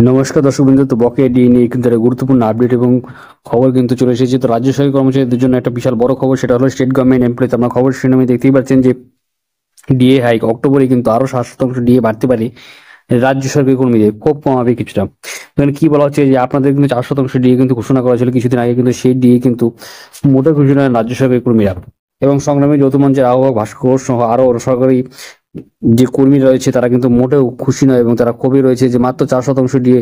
নমস্কার দর্শকবৃন্দ, তো বকেয়া ডিএ নিয়ে কিন্তু একটা গুরুত্বপূর্ণ আপডেট এবং খবর কিন্তু চলে এসেছে। তো রাজ্য সরকারি কর্মচারীদের জন্য একটা বিশাল বড় খবর, সেটা হলো স্টেট গভর্নমেন্ট এমপ্লয়িজ। আপনার খবর শিরোনামে দেখতেই পাচ্ছেন যে ডিএ হাইক, অক্টোবরে কিন্তু আরো 7% ডিএ বাড়তে পারে রাজ্য সরকারি কর্মীদের, খুব কমাবে কিছুটা। এখানে কি বলা হচ্ছে যে আপনাদের কিন্তু 4% ডিএ কিন্তু ঘোষণা করা ছিল কিছুদিন আগে, কিন্তু সেই ডিএ কিন্তু মোটা ঘোষণা রাজ্য সরকারি কর্মীরা এবং সংগ্রামী যৌথ মঞ্চের আহ্বায়ক ভাস্কর সহ আরো সরকারি যে কর্মী রয়েছে তারা কিন্তু মোটেও খুশি নয় এবং তারা ক্ষোভে রয়েছে যে মাত্র 4% দিয়ে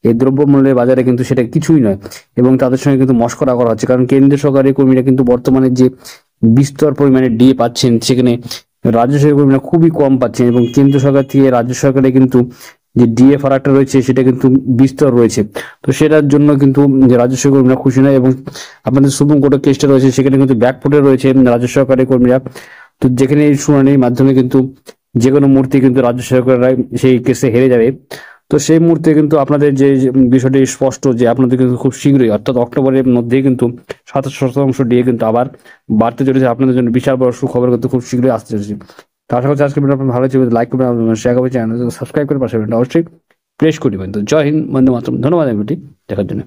এই দ্রব্যমূল্যের বাজারে কিন্তু সেটা কিছুই নয় এবং তাদের সঙ্গে কিন্তু মশকরা করা হচ্ছে। কারণ কেন্দ্রীয় সরকারি কর্মীরা কিন্তু বর্তমানে যে বিস্তর পরিমাণে ডিএ পাচ্ছেন, সেখানে রাজ্য সরকারি কর্মীরা খুবই কম পাচ্ছেন এবং কেন্দ্র সরকার থেকে রাজ্য সরকারে কিন্তু যে ডিএ ফারাকটা রয়েছে সেটা কিন্তু বিস্তর রয়েছে। তো সেটার জন্য কিন্তু যে রাজ্য সরকারি কর্মীরা খুশি নয় এবং আপনাদের সুপ্রিম কোর্টের কেসটা রয়েছে, সেখানে কিন্তু ব্যাকফুটে রয়েছে রাজ্য সরকারি কর্মীরা। তো যেখানে এই শুনানির মাধ্যমে কিন্তু যে কোনো মুহূর্তে কিন্তু রাজ্য সরকাররা সেই কেসে হেরে যাবে। তো সেই মুহূর্তে কিন্তু আপনাদের যে বিষয়টি স্পষ্ট যে আপনাদের কিন্তু খুব শীঘ্রই, অর্থাৎ অক্টোবরের মধ্যেই কিন্তু 27% ডিএ কিন্তু আবার বাড়তে চলেছে। আপনাদের জন্য বিশাল বড় সুখবর কিন্তু খুব শীঘ্রই আসতে চলেছে। তো আশা করছি আজকে ভিডিও আপনার ভালো লাগবে, লাইক করবেন, শেয়ার করবেন, চ্যানেল সাবস্ক্রাইব করে পাশে অবশ্যই প্রেস করবেন। তো জয় হিন্দ, বন্দে মাতরম। ধন্যবাদ ভিডিওটি দেখার জন্য।